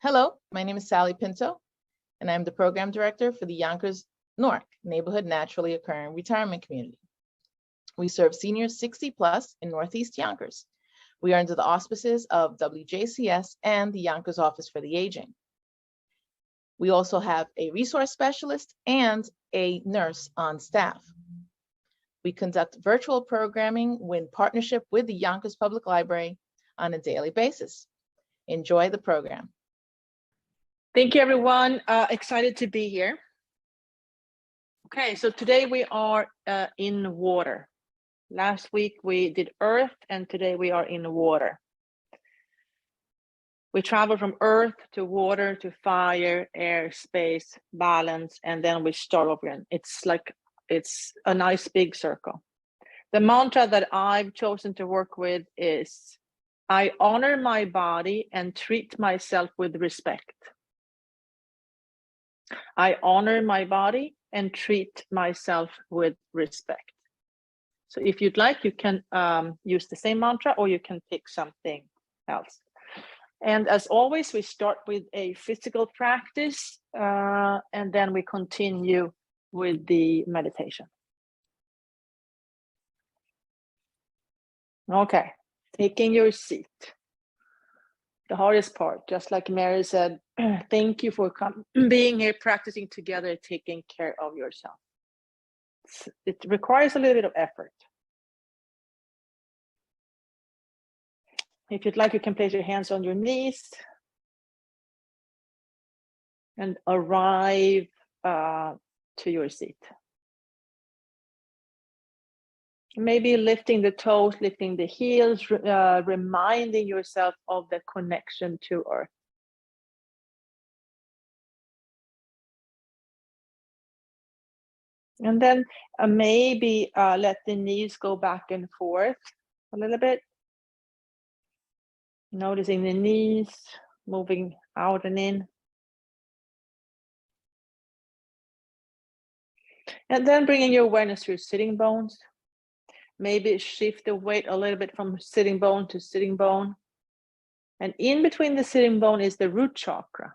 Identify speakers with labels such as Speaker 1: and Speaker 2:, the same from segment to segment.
Speaker 1: Hello, my name is Sally Pinto, and I'm the Program Director for the Yonkers Newark Neighborhood Naturally Occurring Retirement Community. We serve seniors 60 plus in Northeast Yonkers. We are under the auspices of WJCS and the Yonkers Office for the Aging. We also have a resource specialist and a nurse on staff. We conduct virtual programming in partnership with the Yonkers Public Library on a daily basis. Enjoy the program.
Speaker 2: Thank you, everyone. Excited to be here. Okay, so today we are in water. Last week we did earth, and today we are in water. We travel from earth to water to fire, air, space, balance, and then we start over again. It's a nice big circle. The mantra that I've chosen to work with is, I honor my body and treat myself with respect. I honor my body and treat myself with respect. So if you'd like, you can use the same mantra, or you can pick something else. And as always, we start with a physical practice, and then we continue with the meditation. Okay, taking your seat. The hardest part, just like Mary said, thank you for being here, practicing together, taking care of yourself. It requires a little bit of effort. If you'd like, you can place your hands on your knees and arrive to your seat. Maybe lifting the toes, lifting the heels, reminding yourself of the connection to earth. And then maybe let the knees go back and forth a little bit. Noticing the knees moving out and in. And then bringing your awareness to your sitting bones. Maybe shift the weight a little bit from sitting bone to sitting bone. And in between the sitting bone is the root chakra.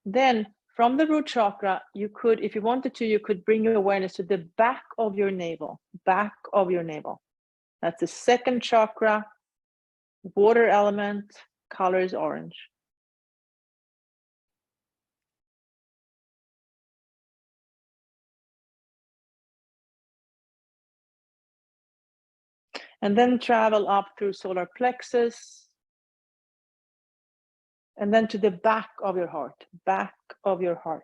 Speaker 2: Then from the root chakra, you could, if you wanted to, you could bring your awareness to the back of your navel, back of your navel. That's the second chakra, water element, color is orange. And then travel up through solar plexus. And then to the back of your heart, back of your heart.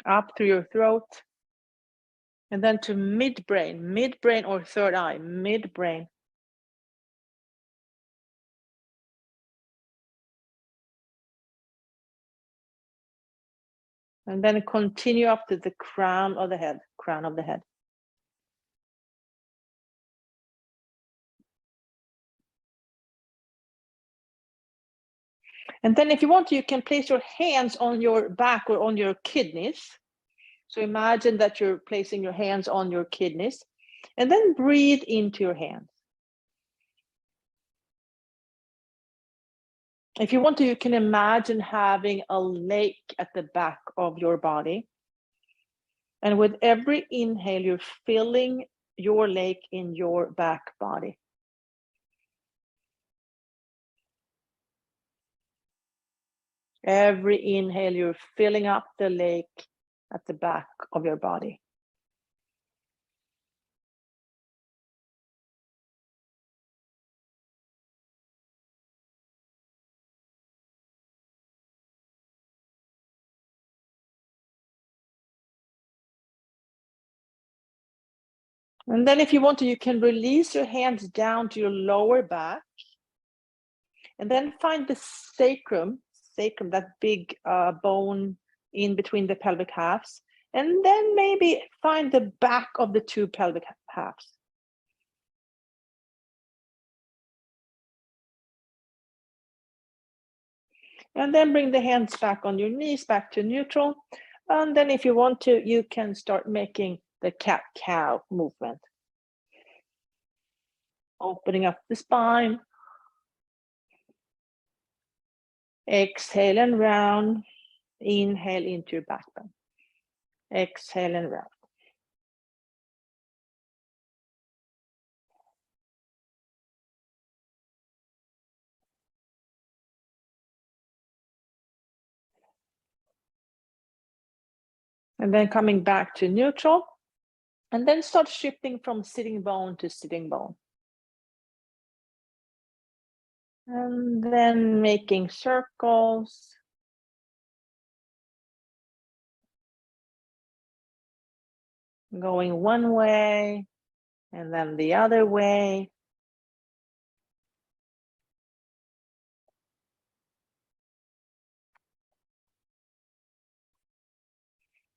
Speaker 2: Up through your throat. And then to midbrain or third eye, midbrain. And then continue up to the crown of the head, crown of the head. And then if you want to, you can place your hands on your back or on your kidneys. So imagine that you're placing your hands on your kidneys, and then breathe into your hands. If you want to, you can imagine having a lake at the back of your body. And with every inhale, you're filling your lake in your back body. Every inhale, you're filling up the lake at the back of your body. And then if you want to, you can release your hands down to your lower back. And then find the sacrum, that big bone in between the pelvic halves. And then maybe find the back of the two pelvic halves. And then bring the hands back on your knees, back to neutral. And then if you want to, you can start making the cat-cow movement. Opening up the spine. Exhale and round. Inhale into your backbone. Exhale and round. And then coming back to neutral. And then start shifting from sitting bone to sitting bone. And then making circles. Going one way and then the other way.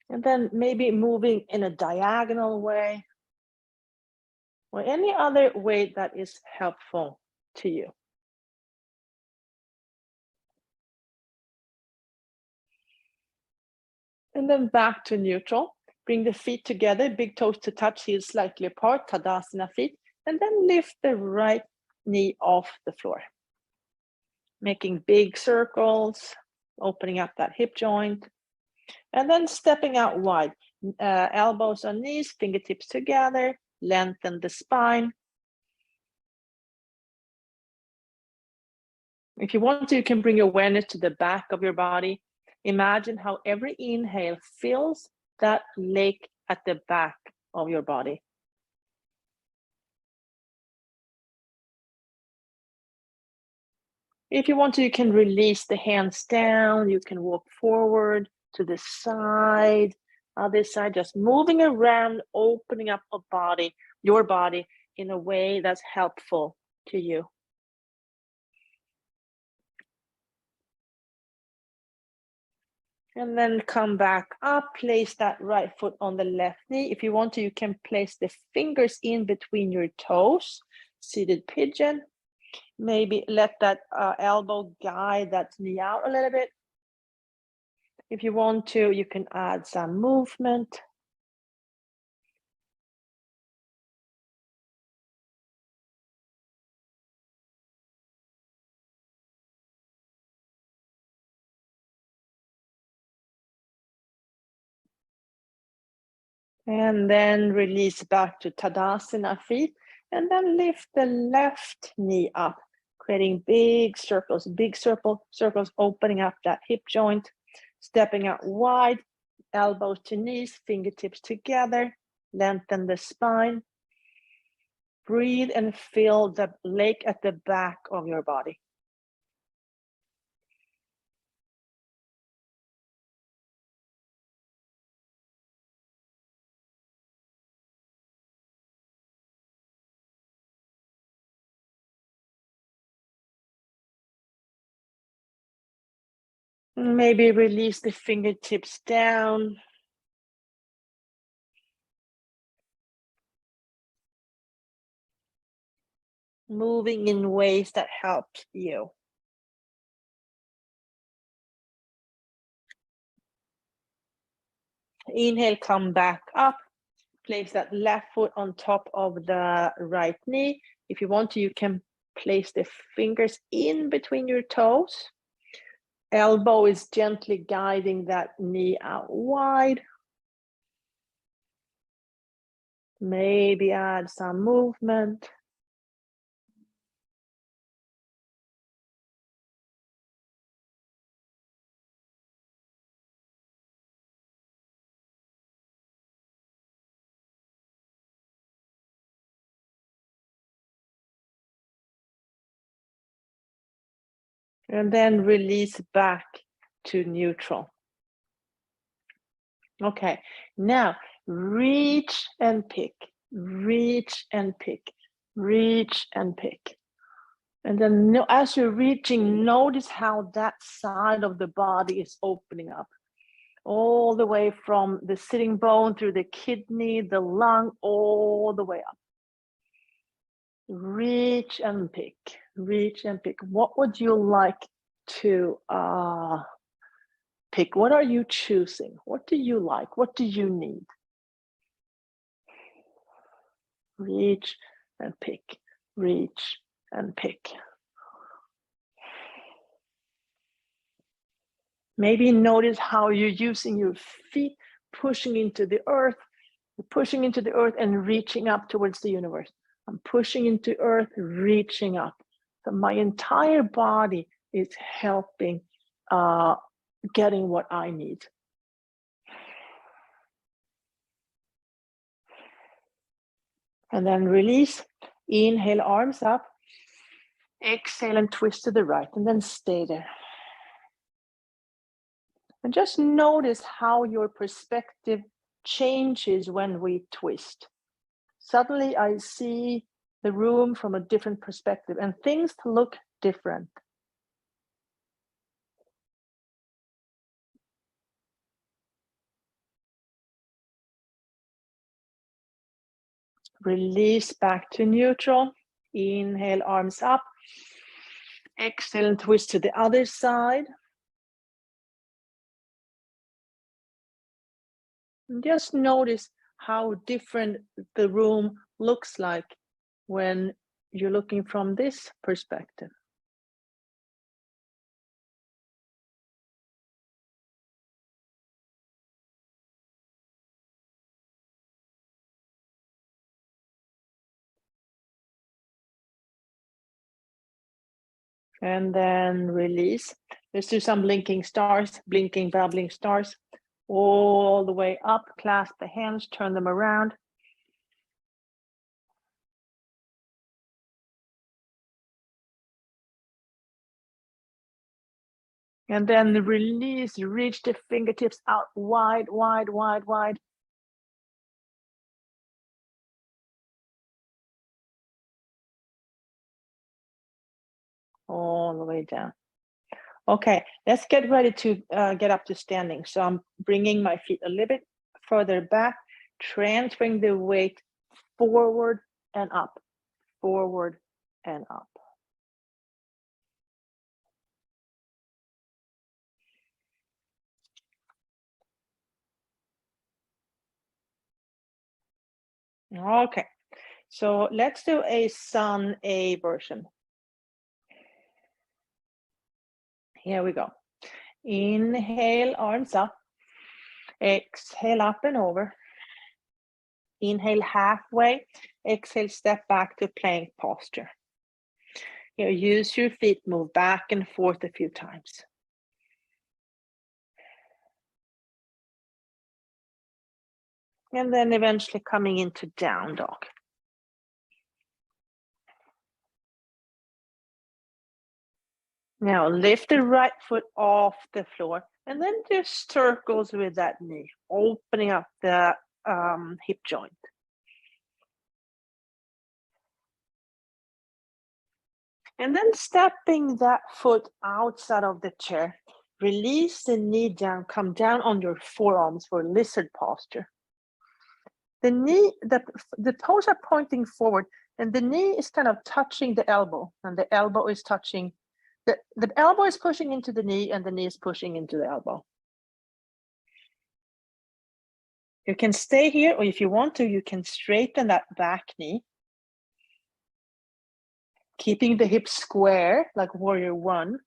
Speaker 2: And then maybe moving in a diagonal way or any other way that is helpful to you. And then back to neutral. Bring the feet together, big toes to touch, heels slightly apart, Tadasana feet, and then lift the right knee off the floor. Making big circles, opening up that hip joint, and then stepping out wide. Elbows on knees, fingertips together, lengthen the spine. If you want to, you can bring your awareness to the back of your body. Imagine how every inhale fills that lake at the back of your body. If you want to, you can release the hands down. You can walk forward to the side, other side, just moving around, opening up a body, your body, in a way that's helpful to you. And then come back up, place that right foot on the left knee. If you want to, you can place the fingers in between your toes, seated pigeon. Maybe let that elbow guide that knee out a little bit. If you want to, you can add some movement. And then release back to Tadasana feet. And then lift the left knee up, creating big circles, circles, opening up that hip joint, stepping out wide, elbows to knees, fingertips together, lengthen the spine. Breathe and feel the lake at the back of your body. Maybe release the fingertips down. Moving in ways that help you. Inhale, come back up. Place that left foot on top of the right knee. If you want to, you can place the fingers in between your toes. Elbow is gently guiding that knee out wide. Maybe add some movement. And then release back to neutral. Okay, now reach and pick, reach and pick, reach and pick. And then as you're reaching, notice how that side of the body is opening up. all the way from the sitting bone through the kidney, the lung, all the way up. Reach and pick, reach and pick. What would you like to pick? What are you choosing? What do you like? What do you need? Reach and pick, reach and pick. Maybe notice how you're using your feet, pushing into the earth, and reaching up towards the universe. I'm pushing into earth, reaching up. So my entire body is helping getting what I need. And then release. Inhale, arms up. Exhale and twist to the right, and then stay there. And just notice how your perspective changes when we twist. Suddenly I see the room from a different perspective and things look different. Release back to neutral. Inhale, arms up. Exhale and twist to the other side. And just notice how different the room looks like when you're looking from this perspective. And then release. Let's do some blinking stars, blinking, bubbling stars. All the way up, clasp the hands, turn them around. And then release, reach the fingertips out wide, wide, wide, wide. All the way down. Okay, let's get ready to get up to standing. So I'm bringing my feet a little bit further back, transferring the weight forward and up, forward and up. Okay, so let's do a sun A version. Here we go. Inhale, arms up. Exhale, up and over. Inhale, halfway. Exhale, step back to plank posture. Here, use your feet, move back and forth a few times. And then eventually coming into down dog. Now lift the right foot off the floor and then just circles with that knee, opening up the hip joint. And then stepping that foot outside of the chair, release the knee down, come down on your forearms for lizard posture. The knee, the toes are pointing forward and the knee is kind of touching the elbow and the elbow is touching, the elbow is pushing into the knee and the knee is pushing into the elbow. You can stay here, or if you want to, you can straighten that back knee. Keeping the hips square like warrior one.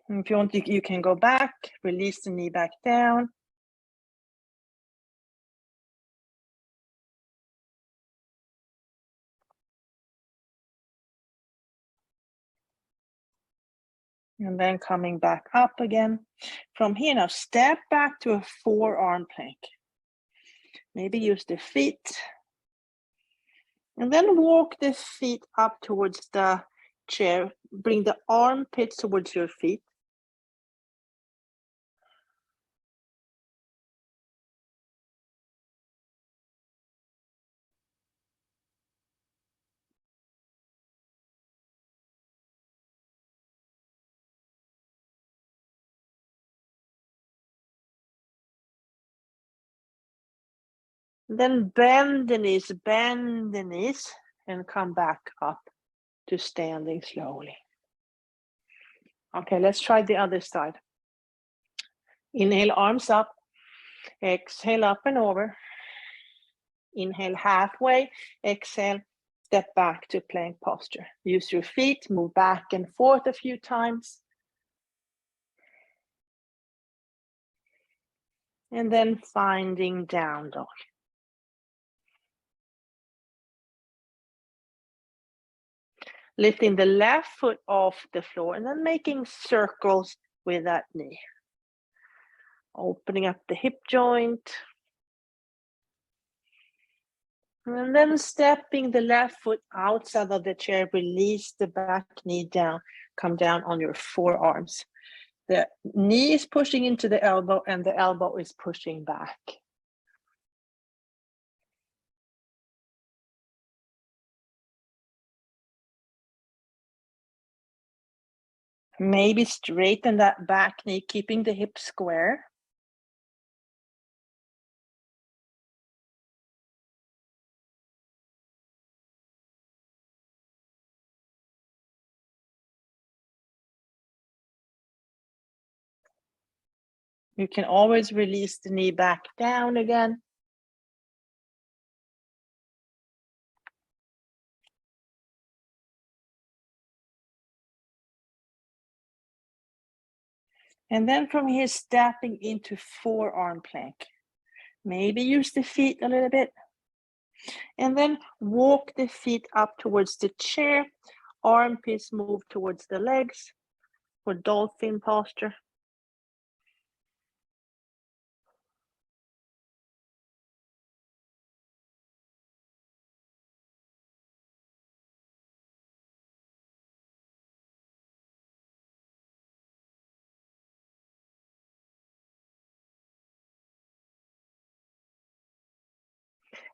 Speaker 2: And if you want, you can go back, release the knee back down. And then coming back up again. From here now, step back to a forearm plank. Maybe use the feet. And then walk the feet up towards the chair. Bring the armpits towards your feet. Then bend the knees, and come back up to standing slowly. Okay, let's try the other side. Inhale, arms up. Exhale, up and over. Inhale, halfway. Exhale, step back to plank posture. Use your feet, move back and forth a few times. And then finding down dog. Lifting the left foot off the floor and then making circles with that knee. Opening up the hip joint. And then stepping the left foot outside of the chair, release the back knee down, come down on your forearms. The knee is pushing into the elbow and the elbow is pushing back. Maybe straighten that back knee, keeping the hip square. You can always release the knee back down again. And then from here, stepping into forearm plank. Maybe use the feet a little bit. And then walk the feet up towards the chair. Armpits move towards the legs for dolphin posture.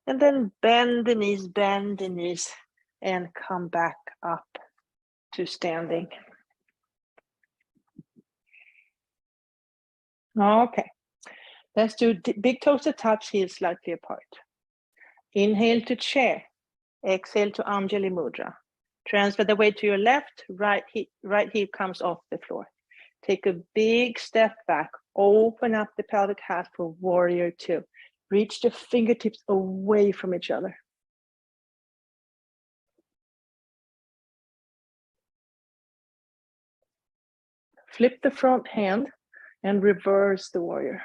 Speaker 2: And then bend the knees, and come back up to standing. Okay, let's do big toes to touch, heels slightly apart. Inhale to chair, exhale to Anjali Mudra. Transfer the weight to your left, right heel comes off the floor. Take a big step back, open up the pelvic half for warrior two. Reach the fingertips away from each other. Flip the front hand and reverse the warrior.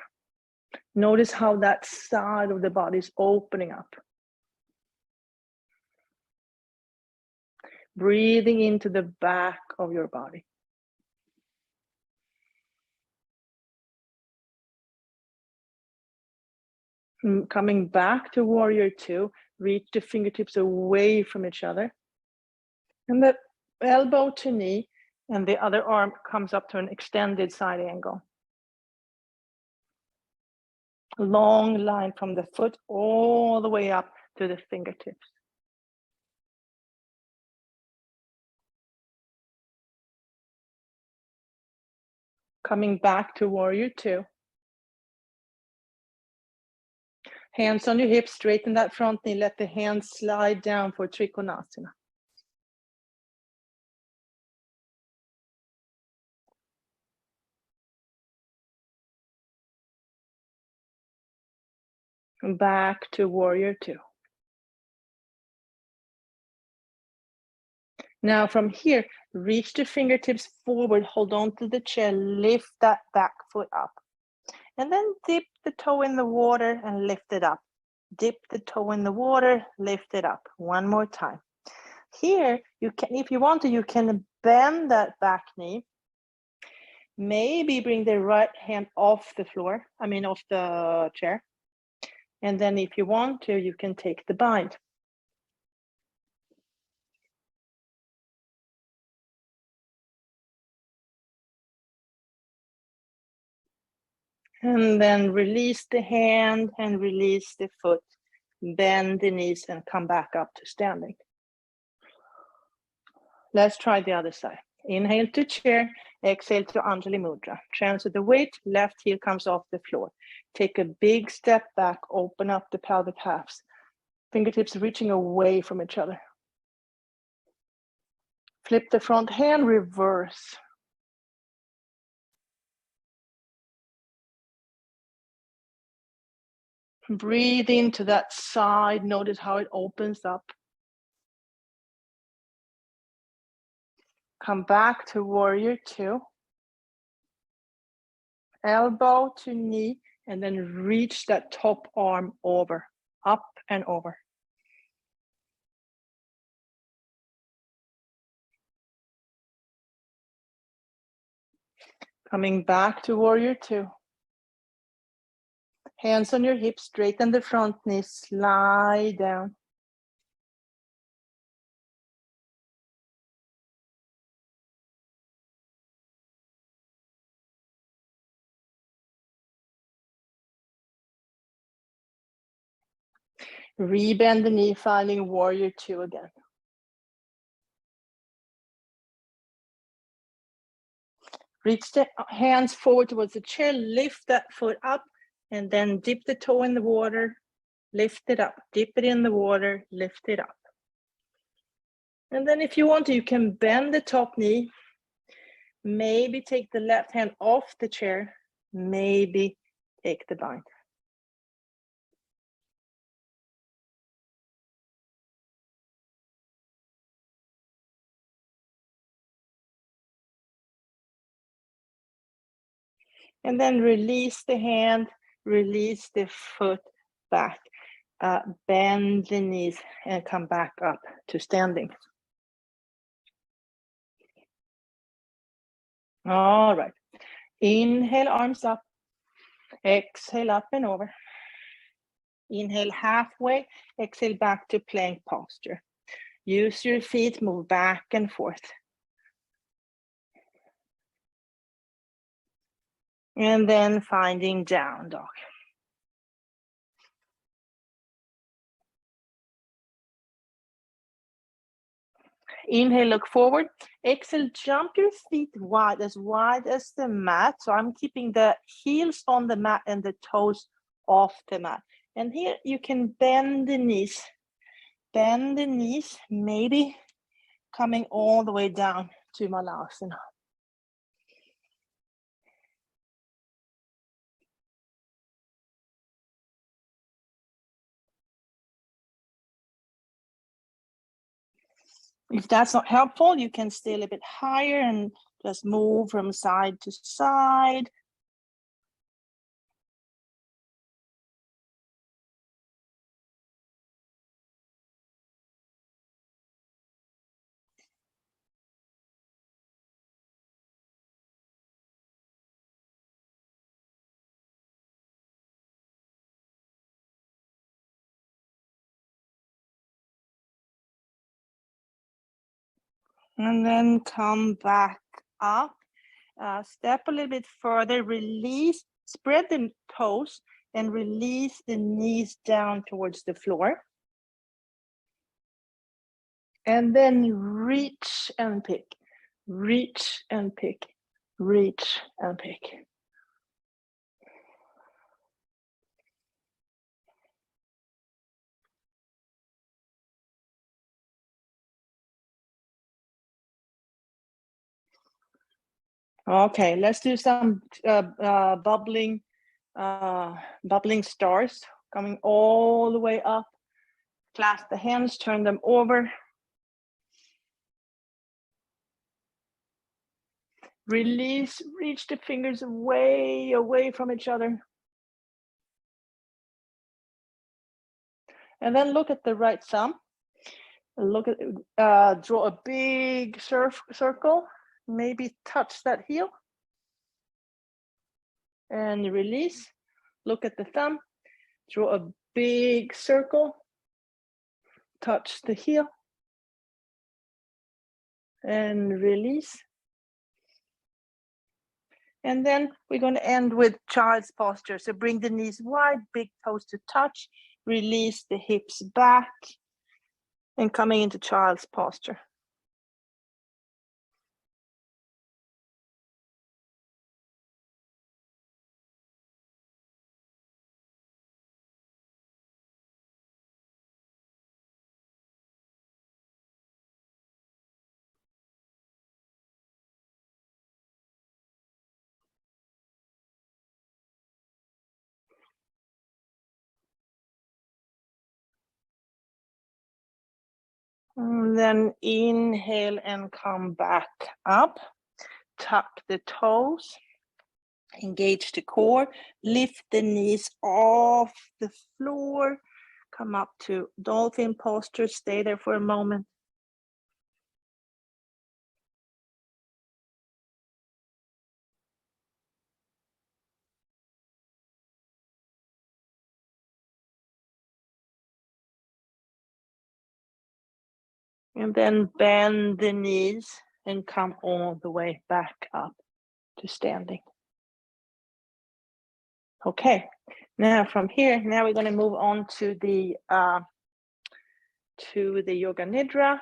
Speaker 2: Notice how that side of the body is opening up. Breathing into the back of your body. Coming back to warrior two, reach the fingertips away from each other. And the elbow to knee and the other arm comes up to an extended side angle. Long line from the foot all the way up to the fingertips. Coming back to warrior two. Hands on your hips, straighten that front knee, let the hands slide down for Trikonasana. Back to warrior two. Now from here, reach the fingertips forward, hold on to the chair, lift that back foot up. And then dip the toe in the water and lift it up. Dip the toe in the water, lift it up. One more time. Here, you can, if you want to, you can bend that back knee. Maybe bring the right hand off the floor, off the chair. And then if you want to, you can take the bind. And then release the hand and release the foot. Bend the knees and come back up to standing. Let's try the other side. Inhale to chair, Exhale to Anjali Mudra. Transfer the weight, left heel comes off the floor. Take a big step back, open up the pelvic halves. Fingertips reaching away from each other. Flip the front hand, reverse. Breathe into that side. Notice how it opens up. Come back to warrior two. Elbow to knee, and then reach that top arm over, up and over. Coming back to warrior two. Hands on your hips, straighten the front knee, slide down. Rebend the knee, finding warrior two again. Reach the hands forward towards the chair, lift that foot up, and then dip the toe in the water, lift it up, dip it in the water, lift it up. And then if you want to, you can bend the top knee, maybe take the left hand off the chair, maybe take the bind. And then release the hand, release the foot back, bend the knees and come back up to standing. All right, inhale, arms up, exhale up and over. Inhale halfway, exhale back to plank posture. Use your feet, move back and forth. And then finding down dog. Inhale, look forward. Exhale, jump your feet wide as the mat. So I'm keeping the heels on the mat and the toes off the mat. And here you can bend the knees. Bend the knees, maybe coming all the way down to Malasana. If that's not helpful, you can stay a little bit higher and just move from side to side. And then come back up, step a little bit further, release, spread the toes and release the knees down towards the floor. And then reach and pick, reach and pick, reach and pick. Okay, let's do some bubbling stars, coming all the way up. Clasp the hands, turn them over. Release, reach the fingers way away from each other. And then look at the right thumb. Look at, draw a big circle. Maybe touch that heel. And release. Look at the thumb. Draw a big circle. Touch the heel. And release. And then we're going to end with child's posture. So bring the knees wide, big toes to touch. Release the hips back. And coming into child's posture. And then inhale and come back up. Tuck the toes. Engage the core. Lift the knees off the floor. Come up to dolphin posture. Stay there for a moment. And then bend the knees and come all the way back up to standing. Okay, now from here, now we're going to move on to the Yoga Nidra.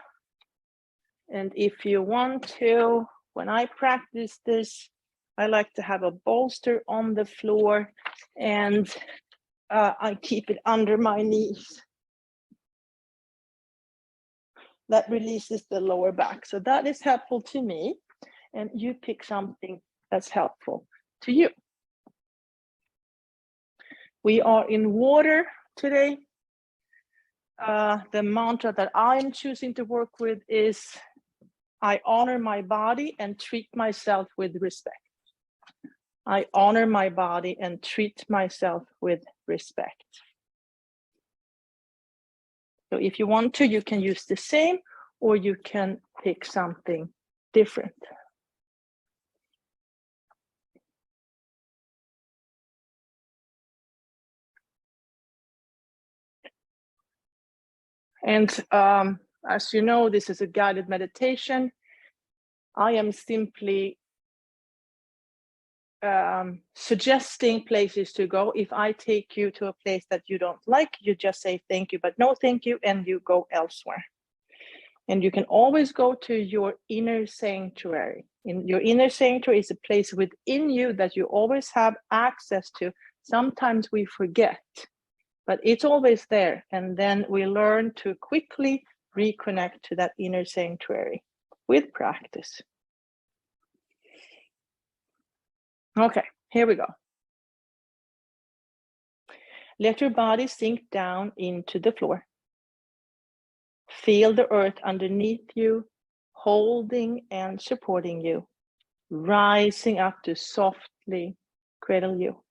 Speaker 2: And if you want to, when I practice this, I like to have a bolster on the floor, and I keep it under my knees. That releases the lower back. So that is helpful to me, and you pick something that's helpful to you. We are in water today. The mantra that I'm choosing to work with is, I honor my body and treat myself with respect. I honor my body and treat myself with respect. So if you want to, you can use the same, or you can pick something different. And as you know, this is a guided meditation. I am simply suggesting places to go. If I take you to a place that you don't like, you just say thank you, but no thank you, and you go elsewhere. And you can always go to your inner sanctuary. In your inner sanctuary is a place within you that you always have access to. Sometimes we forget, but it's always there. And then we learn to quickly reconnect to that inner sanctuary with practice. Okay, here we go. Let your body sink down into the floor. Feel the earth underneath you, holding and supporting you, rising up to softly cradle you.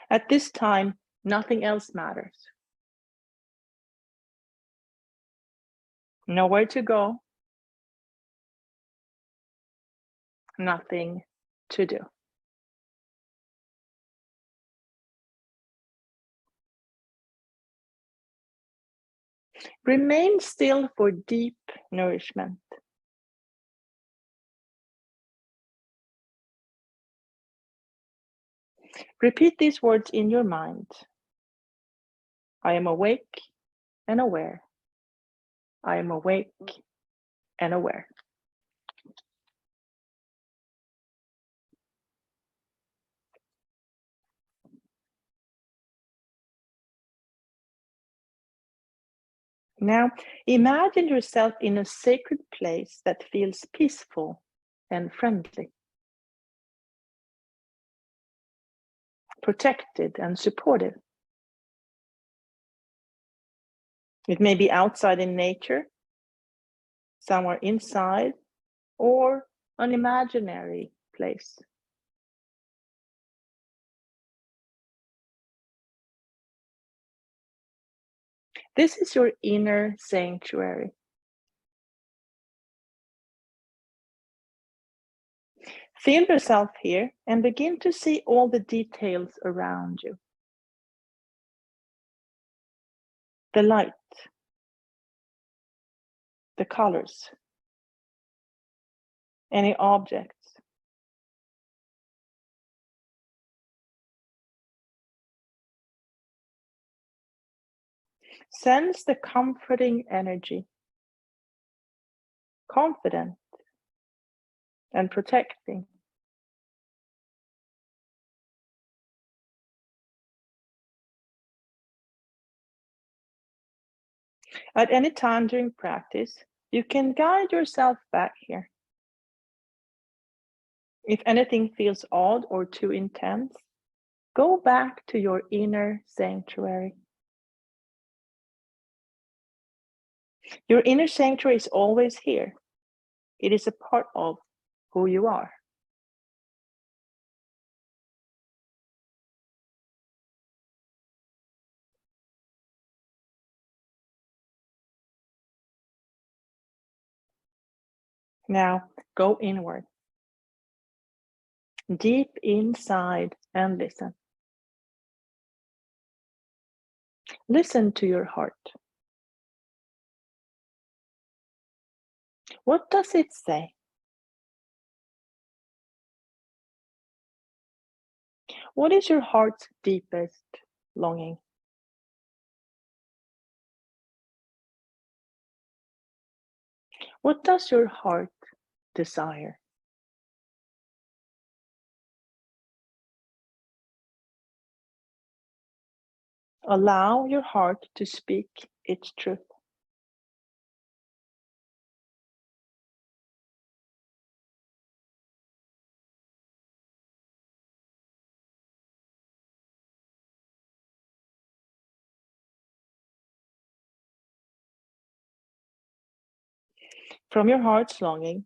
Speaker 2: At this time, nothing else matters. Nowhere to go, nothing to do. Remain still for deep nourishment. Repeat these words in your mind. I am awake and aware. I am awake and aware. Now, imagine yourself in a sacred place that feels peaceful and friendly, protected and supportive. It may be outside in nature, somewhere inside, or an imaginary place. This is your inner sanctuary. Feel yourself here and begin to see all the details around you. The light, the colors, any objects. Sense the comforting energy, confident and protecting. At any time during practice, you can guide yourself back here. If anything feels odd or too intense, go back to your inner sanctuary. Your inner sanctuary is always here. It is a part of who you are. Now go inward, deep inside, and listen. Listen to your heart. What does it say? What is your heart's deepest longing? What does your heart desire? Allow your heart to speak its truth. From your heart's longing,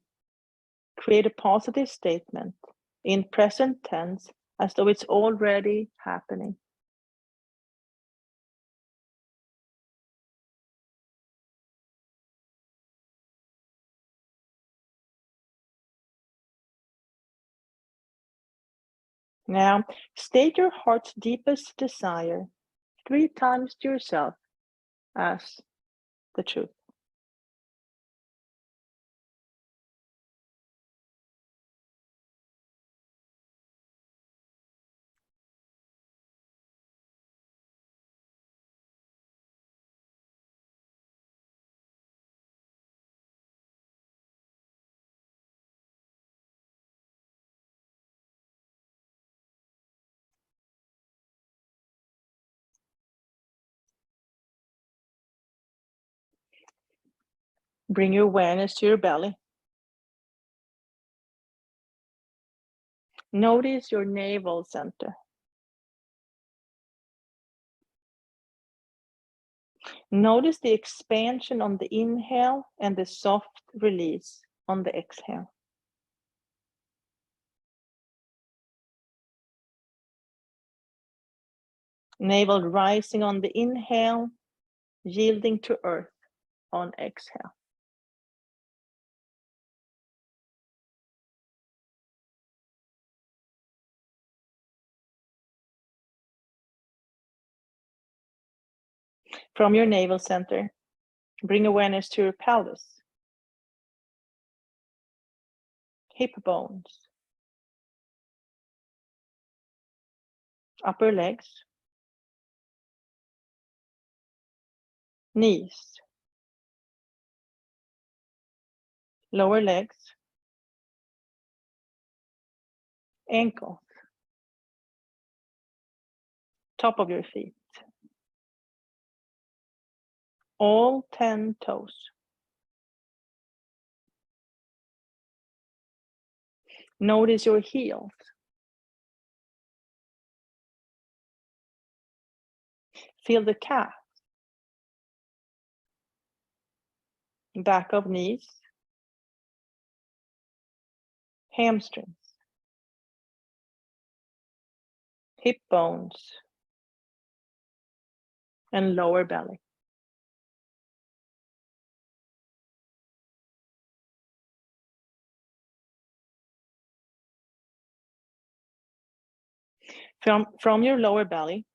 Speaker 2: create a positive statement in present tense as though it's already happening. Now, state your heart's deepest desire 3 times to yourself as the truth. Bring your awareness to your belly. Notice your navel center. Notice the expansion on the inhale and the soft release on the exhale. Navel rising on the inhale, yielding to earth on exhale. From your navel center, bring awareness to your pelvis, hip bones, upper legs, knees, lower legs, ankles, top of your feet, all 10 toes. Notice your heels. Feel the calf, back of knees, hamstrings, hip bones, and lower belly. From your lower belly,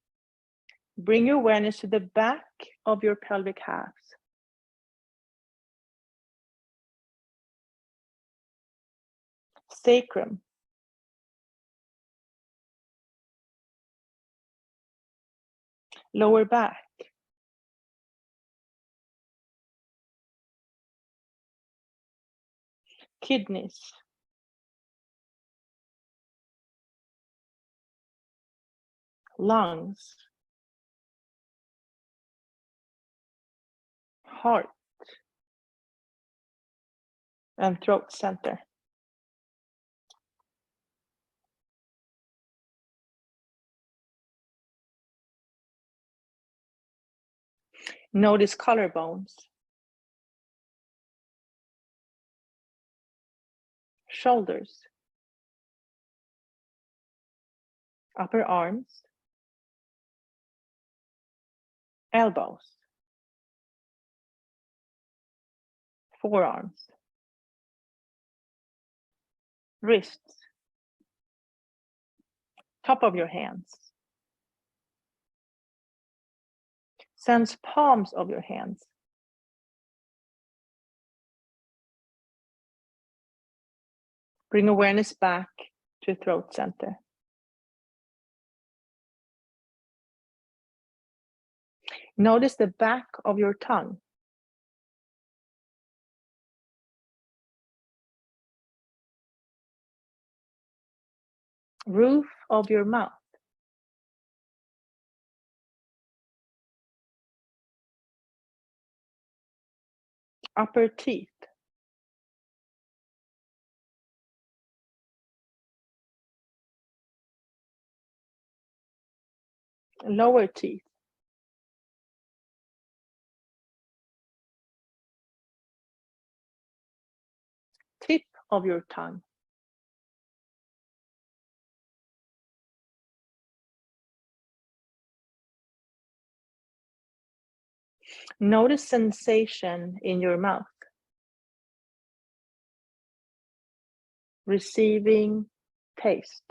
Speaker 2: bring your awareness to the back of your pelvic halves. Sacrum, lower back, kidneys, lungs, heart, and throat center. Notice collarbones, shoulders, upper arms, elbows, forearms, wrists, top of your hands. Sense palms of your hands. Bring awareness back to throat center. Notice the back of your tongue. Roof of your mouth. Upper teeth. Lower teeth. Tip of your tongue. Notice sensation in your mouth. Receiving taste.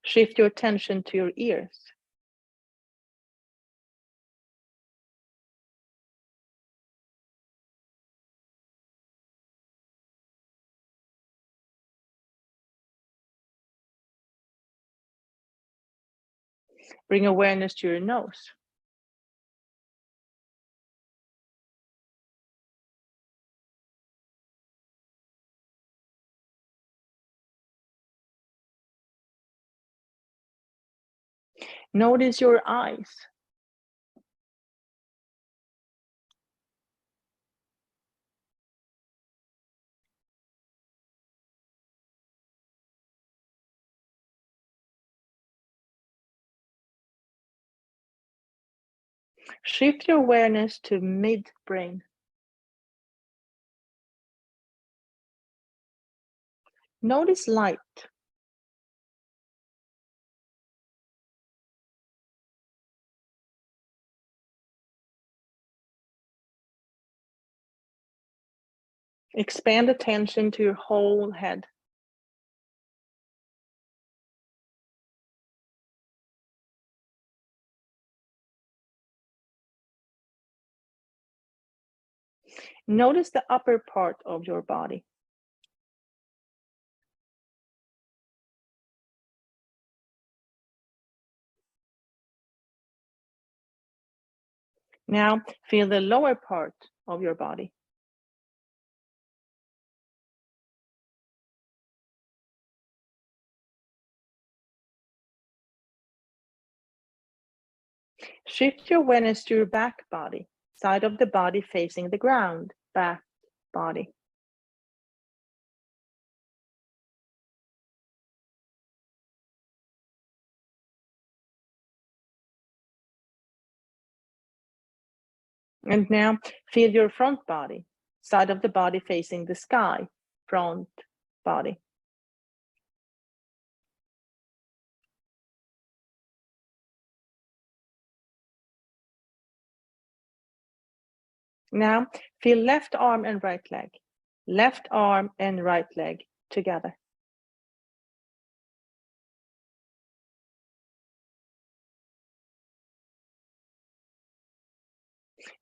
Speaker 2: Shift your attention to your ears. Bring awareness to your nose. Notice your eyes. Shift your awareness to midbrain. Notice light. Expand attention to your whole head. Notice the upper part of your body. Now feel the lower part of your body. Shift your awareness to your back body, side of the body facing the ground, back body. And now feel your front body, side of the body facing the sky, front body. Now feel left arm and right leg, left arm and right leg together.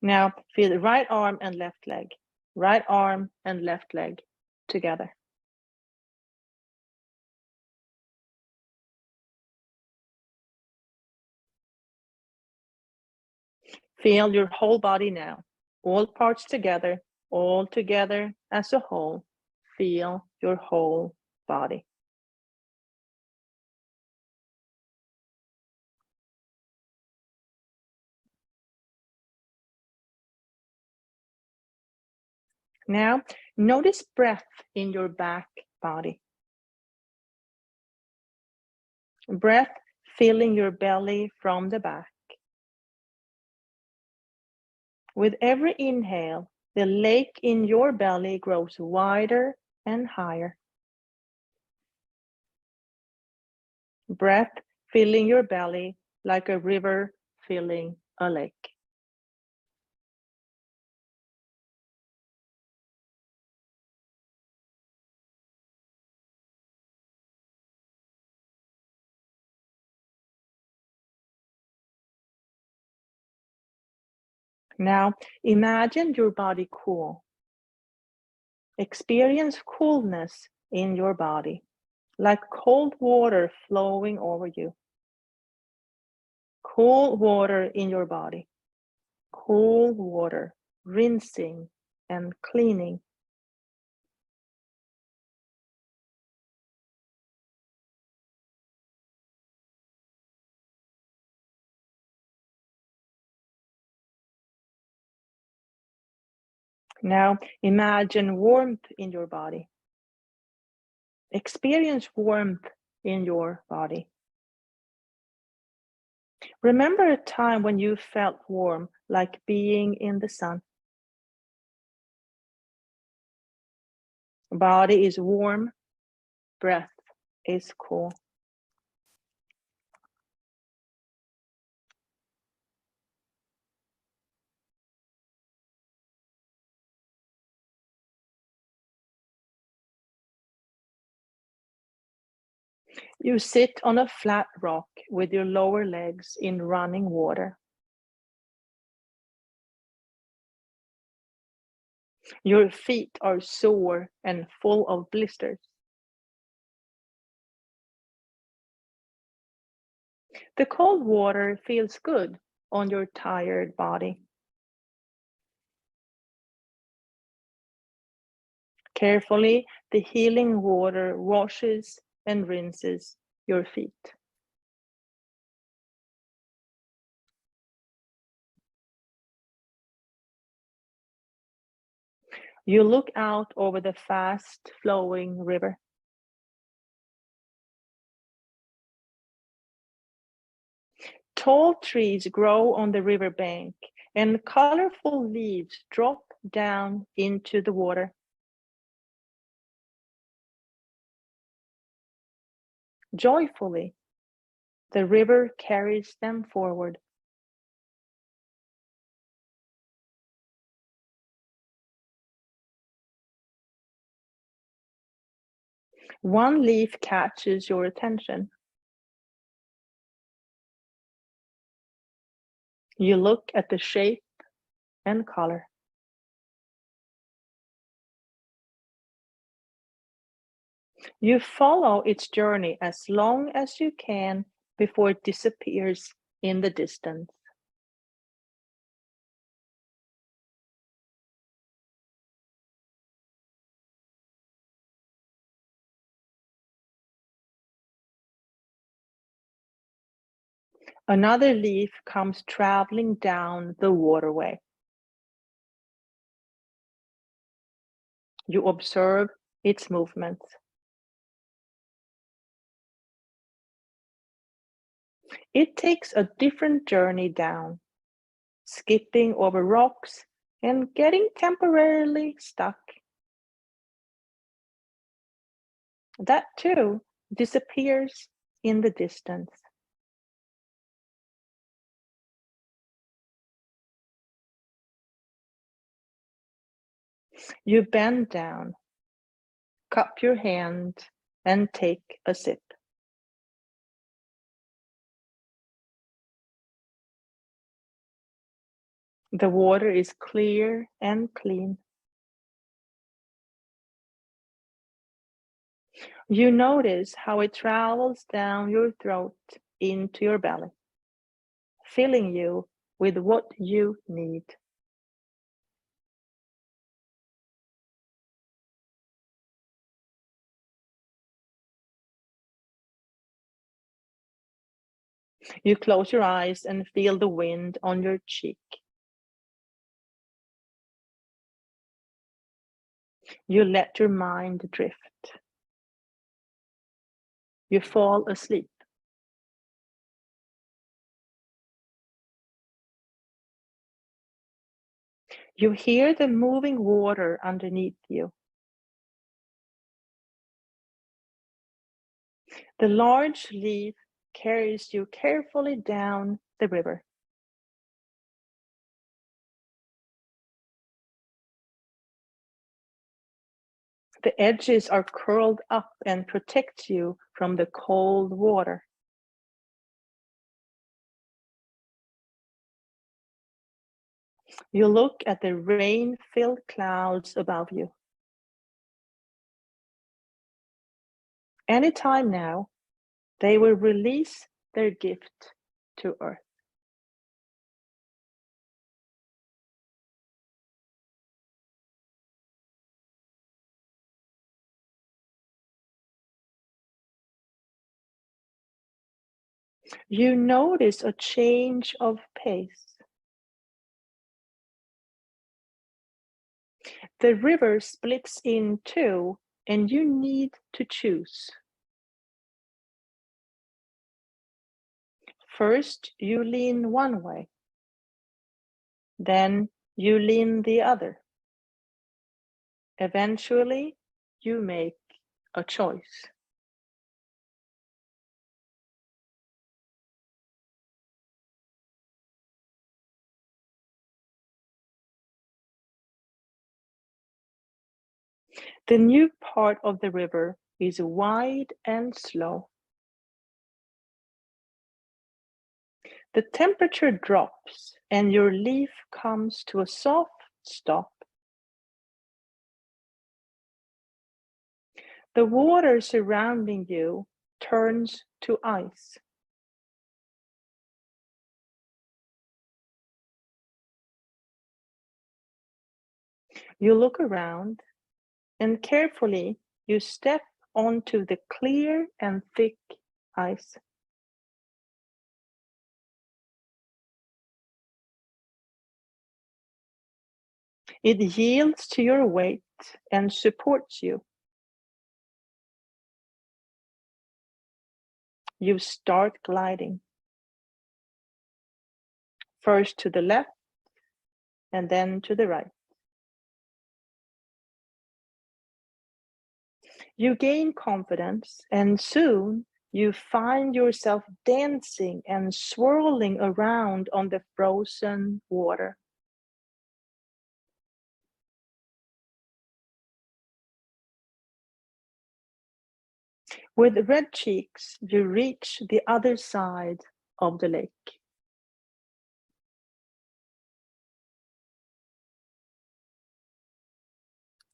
Speaker 2: Now feel the right arm and left leg together. Feel your whole body now, all parts together, all together as a whole. Feel your whole body. Now, notice breath in your back body. Breath filling your belly from the back. With every inhale, the lake in your belly grows wider and higher. Breath filling your belly like a river filling a lake. Now imagine your body cool. Experience coolness in your body, like cold water flowing over you. Cool water in your body. Cool water, rinsing and cleaning. Now imagine warmth in your body. Experience warmth in your body. Remember a time when you felt warm, like being in the sun. Body is warm, breath is cool. You sit on a flat rock with your lower legs in running water. Your feet are sore and full of blisters. The cold water feels good on your tired body. Carefully, the healing water washes and rinses your feet. You look out over the fast-flowing river. Tall trees grow on the riverbank, and colorful leaves drop down into the water. Joyfully, the river carries them forward. One leaf catches your attention. You look at the shape and color. You follow its journey as long as you can before it disappears in the distance. Another leaf comes traveling down the waterway. You observe its movements. It takes a different journey down, skipping over rocks and getting temporarily stuck. That too disappears in the distance. You bend down, cup your hand, and take a sip. The water is clear and clean. You notice how it travels down your throat into your belly, filling you with what you need. You close your eyes and feel the wind on your cheek. You let your mind drift. You fall asleep. You hear the moving water underneath you. The large leaf carries you carefully down the river. The edges are curled up and protect you from the cold water. You look at the rain-filled clouds above you. Anytime now, they will release their gift to Earth. You notice a change of pace. The river splits in two, and you need to choose. First, you lean one way. Then you lean the other. Eventually, you make a choice. The new part of the river is wide and slow. The temperature drops and your leaf comes to a soft stop. The water surrounding you turns to ice. You look around and carefully you step onto the clear and thick ice. It yields to your weight and supports you. You start gliding. First to the left and then to the right. You gain confidence and soon you find yourself dancing and swirling around on the frozen water. With red cheeks, you reach the other side of the lake.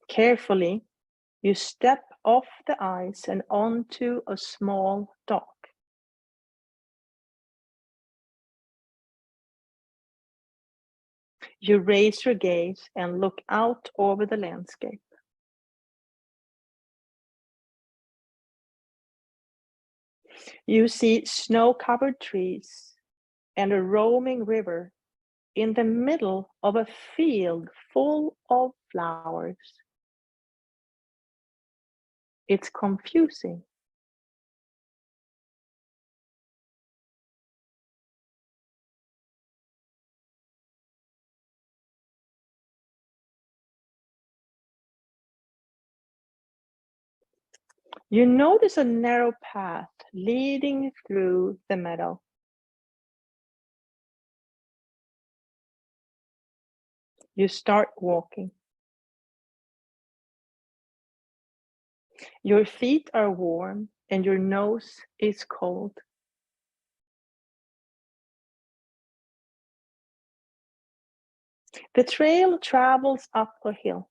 Speaker 2: Carefully, you step off the ice and onto a small dock. You raise your gaze and look out over the landscape. You see snow-covered trees and a roaming river in the middle of a field full of flowers. It's confusing. You notice a narrow path leading through the meadow. You start walking. Your feet are warm and your nose is cold. The trail travels up a hill.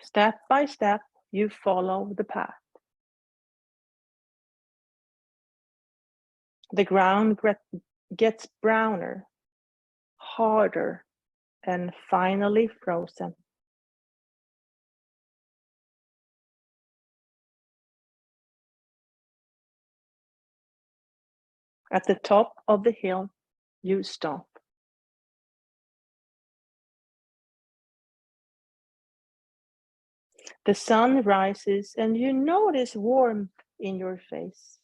Speaker 2: Step by step, you follow the path. The ground gets browner, harder, and finally frozen. At the top of the hill, you stop. The sun rises and you notice warmth in your face.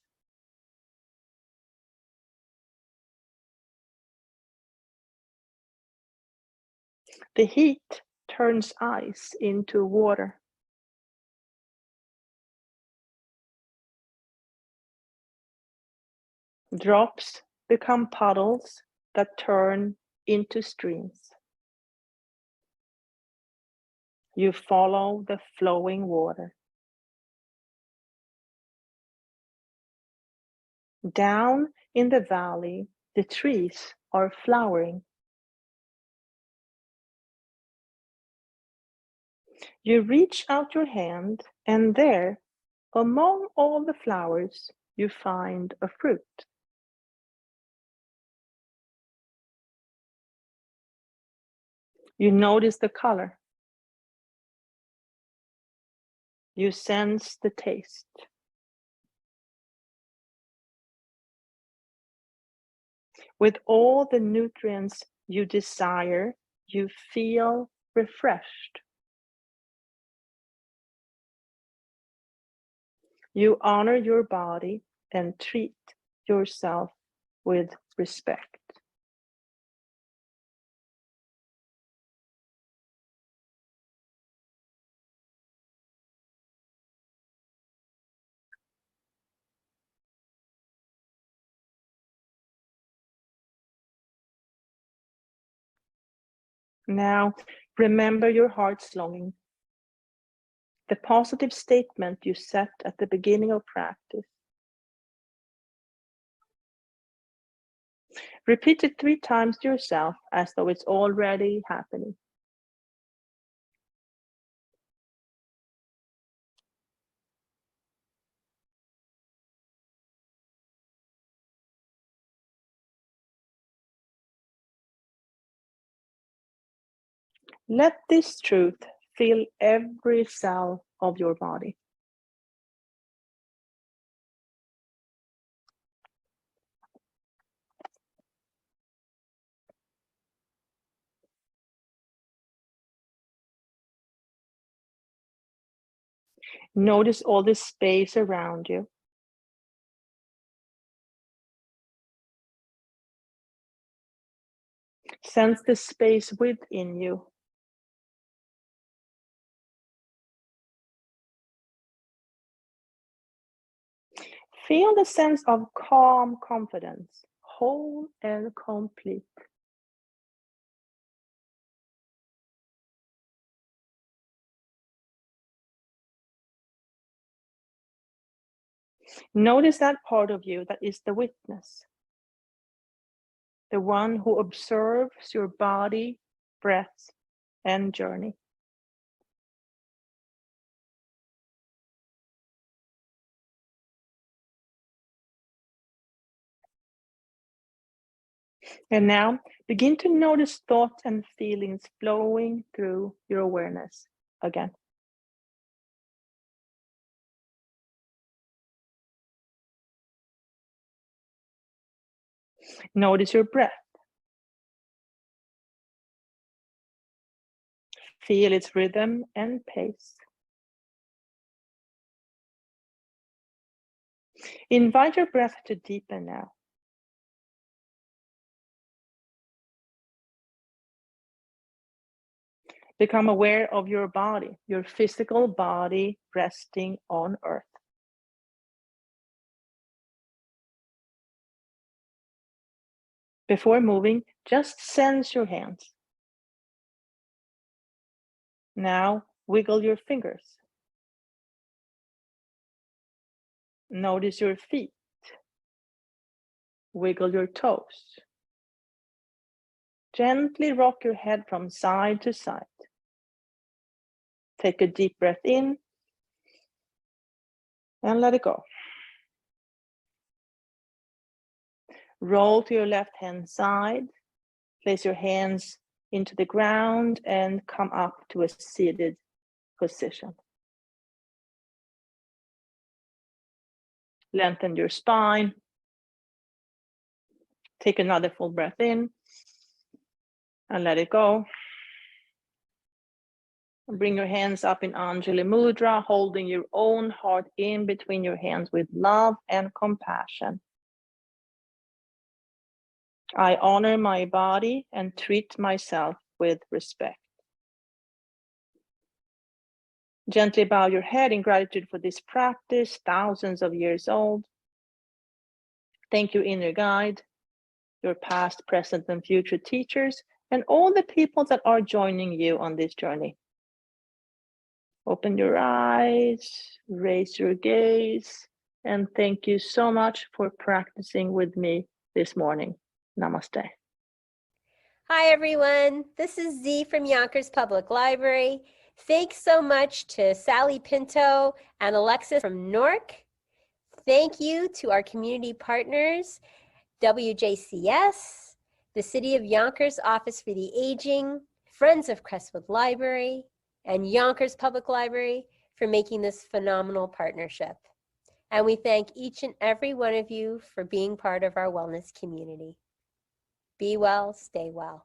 Speaker 2: The heat turns ice into water. Drops become puddles that turn into streams. You follow the flowing water. Down in the valley, the trees are flowering. You reach out your hand, and there, among all the flowers, you find a fruit. You notice the color. You sense the taste. With all the nutrients you desire, you feel refreshed. You honor your body and treat yourself with respect. Now, remember your heart's longing, the positive statement you set at the beginning of practice. Repeat it 3 times to yourself as though it's already happening. Let this truth fill every cell of your body. Notice all the space around you. Sense the space within you. Feel the sense of calm confidence, whole and complete. Notice that part of you that is the witness, the one who observes your body, breath, and journey. And now begin to notice thoughts and feelings flowing through your awareness again. Notice your breath. Feel its rhythm and pace. Invite your breath to deepen now. Become aware of your body, your physical body resting on earth. Before moving, just sense your hands. Now, wiggle your fingers. Notice your feet. Wiggle your toes. Gently rock your head from side to side. Take a deep breath in and let it go. Roll to your left hand side. Place your hands into the ground and come up to a seated position. Lengthen your spine. Take another full breath in and let it go. Bring your hands up in Anjali Mudra, holding your own heart in between your hands with love and compassion. I honor my body and treat myself with respect. Gently bow your head in gratitude for this practice, thousands of years old. Thank you, inner guide, your past, present, and future teachers, and all the people that are joining you on this journey. Open your eyes, raise your gaze, and thank you so much for practicing with me this morning. Namaste.
Speaker 3: Hi, everyone. This is Z from Yonkers Public Library. Thanks so much to Sally Pinto and Alexis from Newark. Thank you to our community partners, WJCS, the City of Yonkers Office for the Aging, Friends of Crestwood Library, and Yonkers Public Library for making this phenomenal partnership. And we thank each and every one of you for being part of our wellness community. Be well, stay well.